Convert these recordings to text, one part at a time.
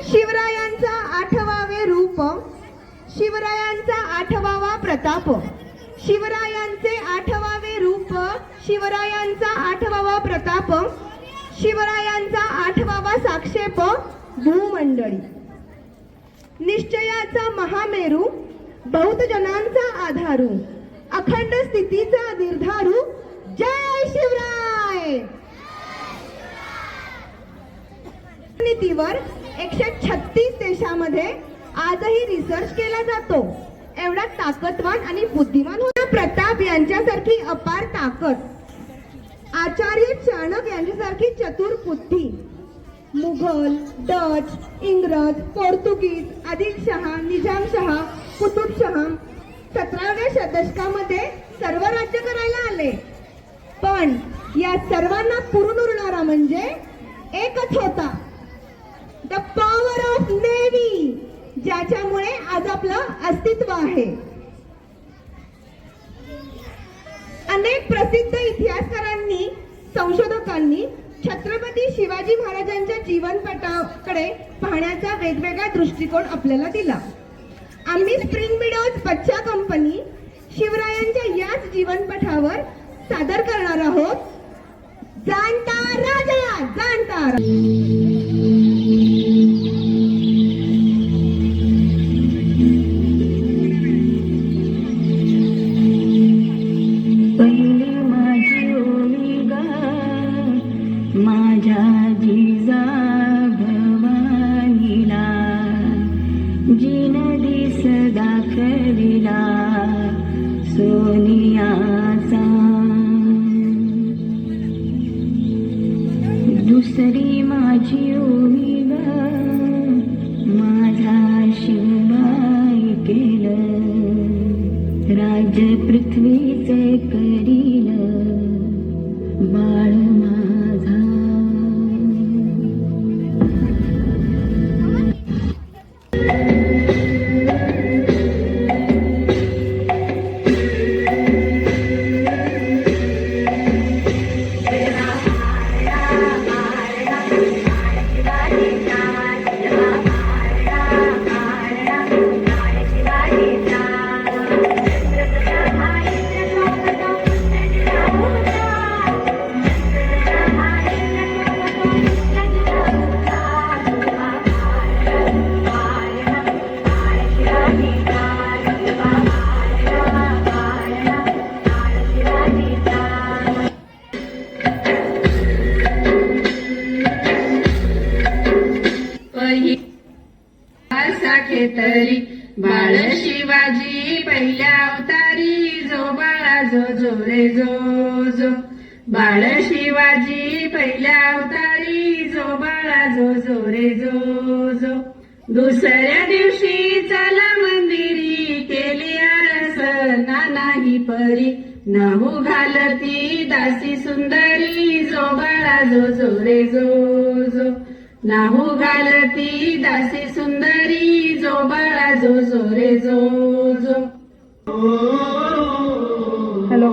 शिवरायांचा 8वावे रूप, शिवरायांचा 8वावा प्रताप, शिवरायांचे 8वावे रूप, शिवरायांचा 8वावा प्रताप, शिवरायांचा 8वावा साक्षेप भूमंडळी. निश्चयाचा महामेरू, बहुतजनांचा आधारू, अखंड स्थितीचा निर्धारू, जय शिवराय. नीतीवर 136 देशामध्ये आजही रिसर्च केला जातो. एवढा ताकदवान आणि बुद्धिमान होता प्रताप यांच्यासारखी अपार ताकद, आचार्य चाणक्य यांच्यासारखी चतुर बुद्धी, मुघल, डच, इंग्रज, पोर्तुगीज, आदिलशहा, निजामशहा, कुतुबशहा 17व्या दशकामध्ये सर्व राज्य करायला आले. पण या सर्वांना पुरून उरणारा म्हणजे एकच होता, द पॉवर ऑफ नेव्ही, ज्याच्यामुळे आज आपलं अस्तित्व आहे. अनेक प्रसिद्ध इतिहासकारांनी, संशोधकांनी छत्रपती शिवाजी महाराजांच्या जीवनपटाकडे पाहण्याचा वेगवेगळा दृष्टिकोन आपल्याला दिला. आम्ही स्प्रिंग मिडोज बच्चा कंपनी शिवरायांच्या याच जीवनपटावर सादर करणार आहोत, जाणता राजा जाणता. माझ्या जिजा भवानीला जिन दिस दाखविला सोनियाचा. दुसरी माझी ओळी ग माझा शिवबाई केलं, राज्य पृथ्वीचे करील बाळ माझा. तरी बाळ शिवाजी पहिल्या अवतारी, जो बाळा जो जो रे जो जो. बाळ शिवाजी पहिल्या अवतारी, जो बाळा जो जो रे जो जो. दुसऱ्या दिवशी चला मंदिरी, केली आरस नाही परी, नाहू घालती दासी सुंदरी, जो बाळा जो जो रे जो जो. नाहू घालती दासी सुंदरी, जो बाळा जो जो रे जो जो. हॅलो.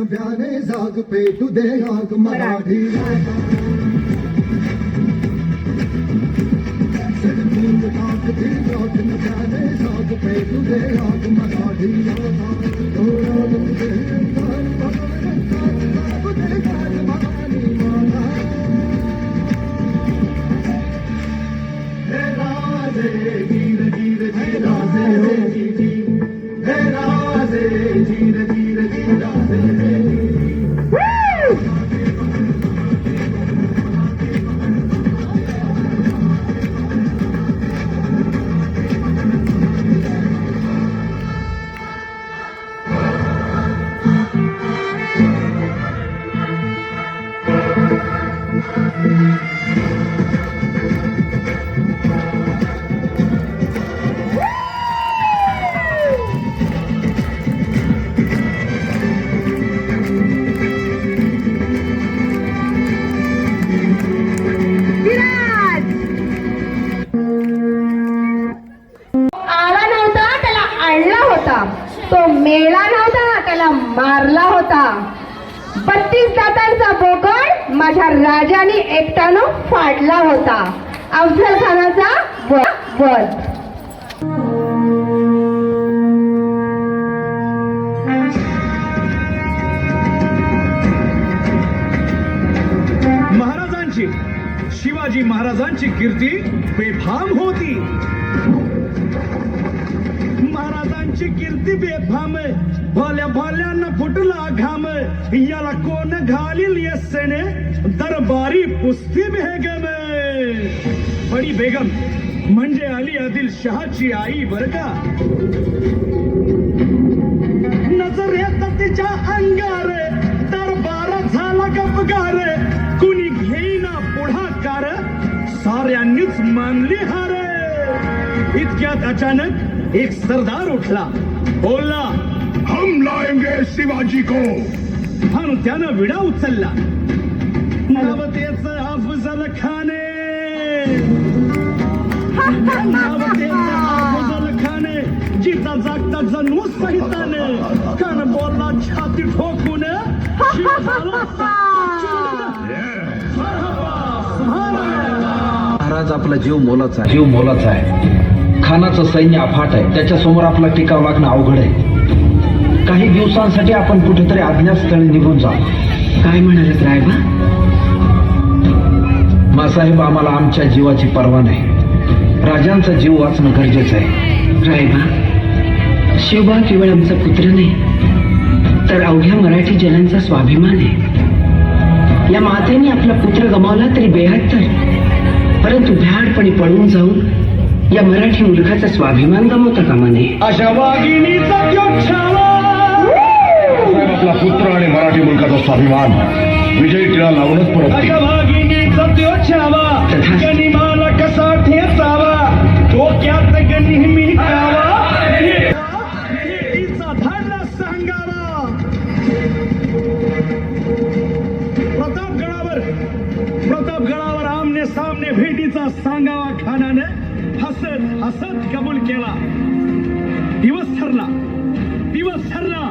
प्यारे जाग पे तुझे आग मराठी प्यारे जाग पे तुझे आग मराठी. राजे धीर धीर जी राजे जी जी हे राजे धीर धीर जी राजे आला नव्हता त्याला आणला होता, तो मेला नव्हता त्याला मारला होता. 32 दातांचा बोकड माझ्या राजाने एकट्यानं फाडला होता. अफझल खानाचा वध. महाराजांची शिवाजी महाराजांची कीर्ती बेफाम होती. महाराजांची कीर्ती बेफाम, भल्या भल्यांना फुटला घाम. याला कोण घालील येसेने दरबारी पुस्ती बेगम. बडी बेगम म्हणजे अली आदिल शहाची आई बर का. नजर येत तिच्या अंगार, दरबार झाला गपगार. कुणी घेईना पुढाकार, साऱ्यांनीच मानली हार. इतक्यात अचानक एक सरदार उठला, बोलला, हम लाएंगे शिवाजी को. आणि त्यानं विडा उचलला. नाव त्याचं अफजल खाने. नाव त्याचं अफजल खाने. जिता जागता जणू सहिताने. कान बोलला छाती ठोकून, महाराज आपला जीव मोलाचा आहे. खानाचं सैन्य अफाट आहे, त्याच्यासमोर आपला टिकाव लागणं अवघड आहे. काही दिवसांसाठी आपण कुठेतरी अज्ञातस्थळी निघून जा. काय म्हणालात रायबा? मासाहेब, आम्हाला आमच्या जीवाची पर्वा नाही. राजांचा जीव वाचणं गरजेचं आहे. रायबा, शिवबा केवळ आमचा पुत्र नाही, तर अवघ्या मराठी जनांचा स्वाभिमान आहे. या मातेने आपला पुत्र गमावला तरी बेहत्तर, परंतु भ्याडपणे पळून जाऊन या मराठी मुलगाचा स्वाभिमान गमावता कामा नये. अशा वाघिणीचा छावा. आपला पुत्र आणि मराठी मुलकाचा स्वाभिमान विजयी टिळा लावूनच परत अशा वाघिणीचा छावा. गनिमाला कसा ठेचावा, डोक्यात नेहमी कावा. भेटीचा धाडला सांगावा. प्रतापगडावर आमने सामने भेटीचा सांगावा. खानाने हसत हसत कबूल केला. दिवस ठरला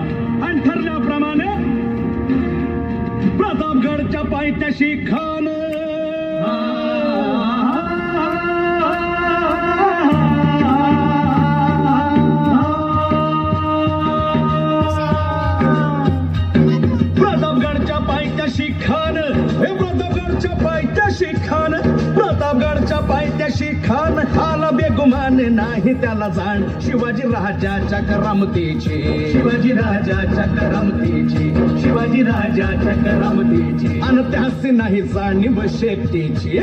आणि ठरल्याप्रमाणे प्रतापगडच्या पायथ्याशी खान. प्रतापगडच्या पायथ्याशी खान. प्रतापगडच्या पायथ्याशी खान आला बेगुमान नाही त्याला जाण. शिवाजी राजाच्या करामतीची. अन त्यासी नाही जाणीव शेतीची.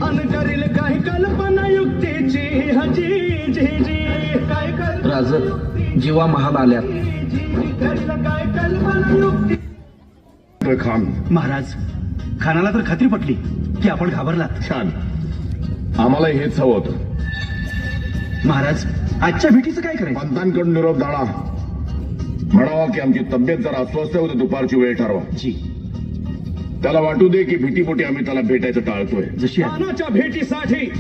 अन करील काही कल्पना युक्तीची. हजी जी जी काय राज, जीवा महाल आल्यात. करील काय कल्पना युक्ती. खान. महाराज, खानाला तर खात्री पटली की आपण घाबरलात. छान, आम्हाला हेच हवं होतं. महाराज, आजच्या भेटीचं काय करायचं? पंतांकडून निरोप दाडा. म्हणावा की आमची तब्येत जरा अस्वस्थ होते, दुपारची वेळ ठरवा. जी. त्याला वाटू दे की भीतीपोटी आम्ही त्याला भेटायचं टाळतोय. जशी खानाच्या भेटीसाठी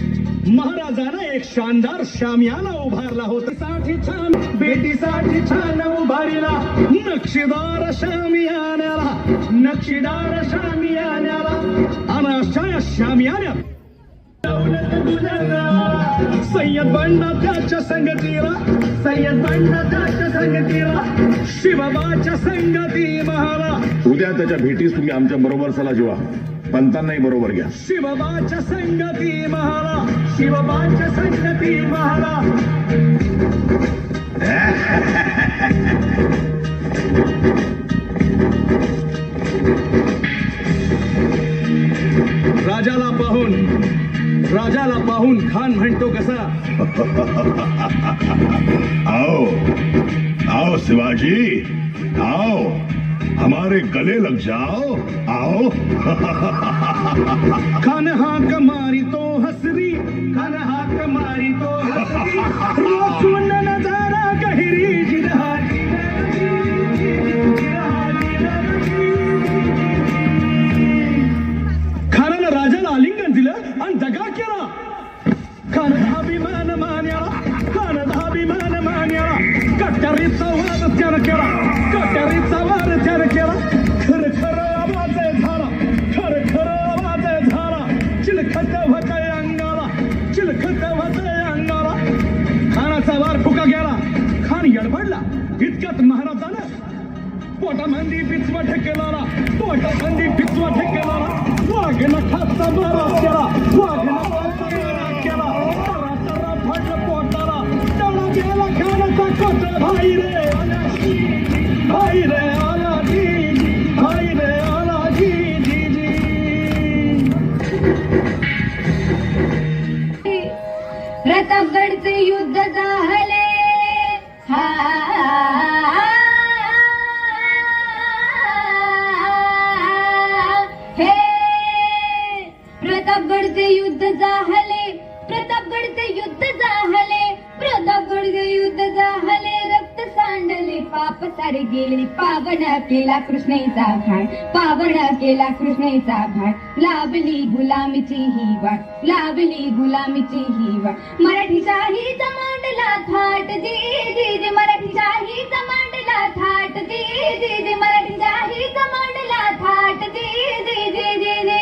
महाराजानं एक शानदार शामियाना उभारला होता. भेटीसाठी छान उभारीला नक्षीदार शामियान्याला. आणि अशा या शामियान्यात सय्यद बंडा त्याच्या संगतीला. शिवबाच्या संगती महाला. उद्या त्याच्या भेटीस तुम्ही आमच्या बरोबर चला. जेव्हा पंतांनाही बरोबर घ्या. शिवबाच्या संगती महाला, शिवबाच्या संगती महाला. राजाला पाहून खान म्हणतो कसा. आओ आओ शिवाजी, आओ हमारे गले लग जाओ, आओ. खान हाक मारी तो हसरी, खान हाक मारी तो हसरी. सुन नजारा गहिरी जिरहारी. खानानं राजाला आलिंगन दिलं आणि दगा केला. खानाचा अभिमान मान्याला, खानाचा अभिमान मान्याला. कट्यारीचा वाद त्यानं केला, कट्यारीचा वाद त्यानं केला. खर खर आवाज झाला, खर खर आवाज झाला. चिलखत होतय अंगाला, चिलखत होतय अंगाला. खानाचा वार फुका गेला. खान येडबडला. इतक्यात महाराजानं पोटामंदी पिचवा ठेकेला, पोटामंदी पिचवा ठेकेला. वाघनं खाचा मारा केला, वाघनं खाचा मारा केला. तरा तरा फाटलं पोटाला. तळा गेला खानाचा कोट. भाई रे आला जी, भाई रे आला जी, भाई रे आला जी जी जी. प्रतापगडचे युद्ध झाले. हे प्रतापगडचे युद्ध झाले, प्रतापगडचे युद्ध झाले, प्रतापगडचे युद्ध झाले. रक्त सांडले, पाप सारे गेले. पावन केला कृष्णेचा घाट, पावन केला कृष्णेचा घाट. लाभली गुलामीची ही वाट, लाभली गुलामीची ही वाट. मराठीचा ही मांडला थाट जी जी जी, मराठीचा ही मांडला थाट जी जी जी, मराठीचा ही मांडला थाट जी जी जी जी जी.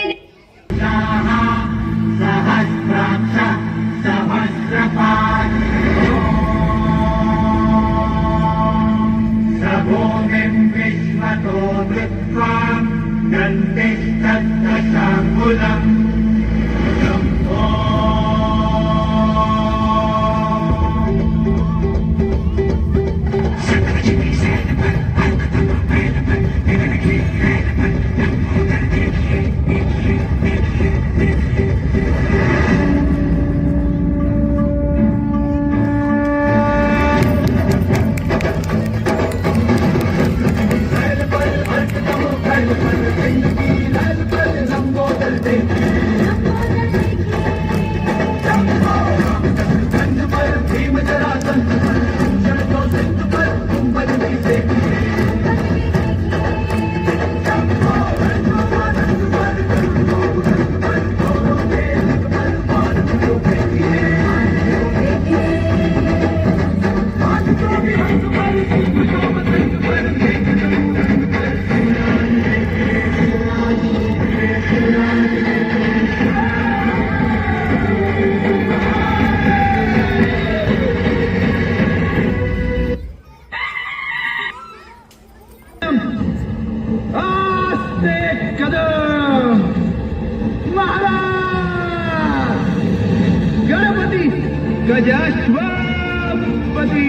गजाश्वपती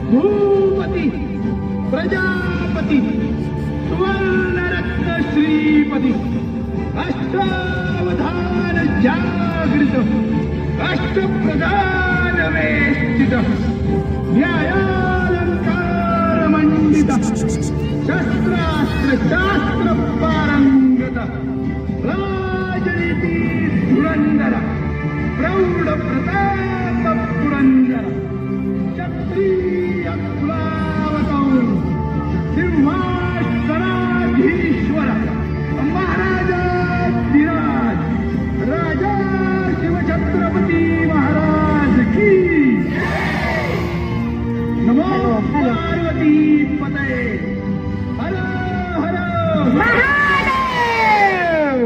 भूपती प्रजापती सुवर्णरत्न श्रीपती अष्टावधान जागृत अष्टप्रधान वेष्टित न्यायालंकार मंडित शस्त्रास्त्र शास्त्र पारंगत राजनीती धुरंधर प्रौढ प्रताप पुरंदर क्षत्रिय कुलावतौर सिंहासनाधीश्वर महाराजाधिराज राजा शिवछत्रपती महाराज की नमो पार्वती पतये हर हर महादेव.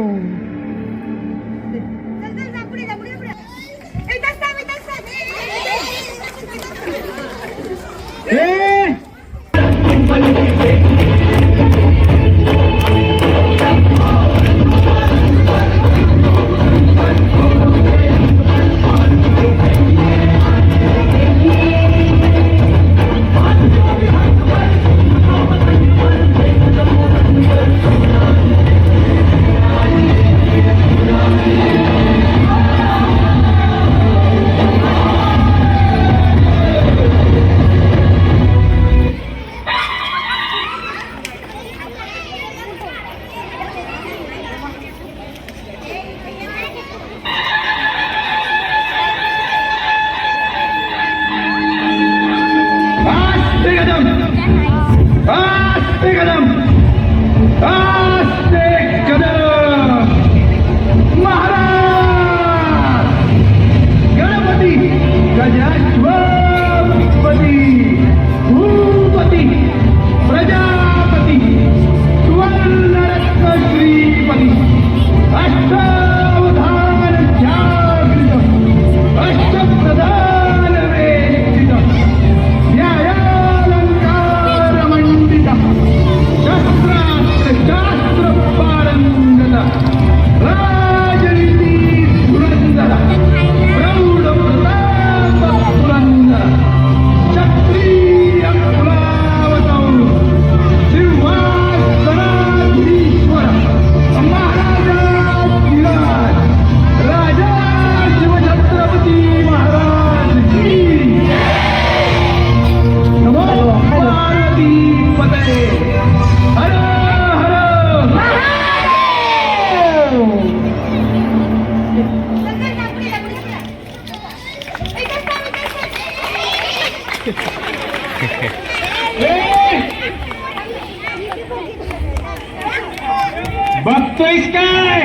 बघतोयस काय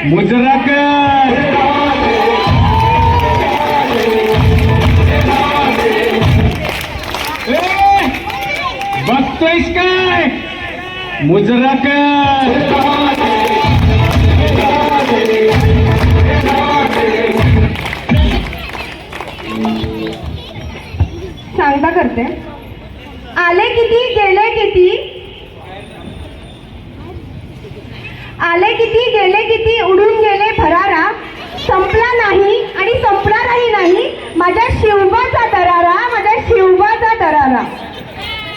मुजरा कर बघतोयस काय मुजरा कर सांगता करते. आले किती गेले किती, आले किती गेले किती, उडून गेले भरारा, संपला नाही आणि संपणारही नाही माझ्या शिवबाचा दरारा, माझ्या शिवबाचा दरारा.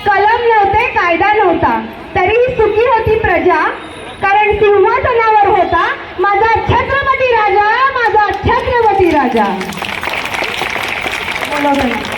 कलम नव्हते, कायदा नव्हता, तरीही सुखी होती प्रजा, कारण सिंहासनावर होता माझा छत्रपती राजा, माझा छत्रपती राजा. बोला.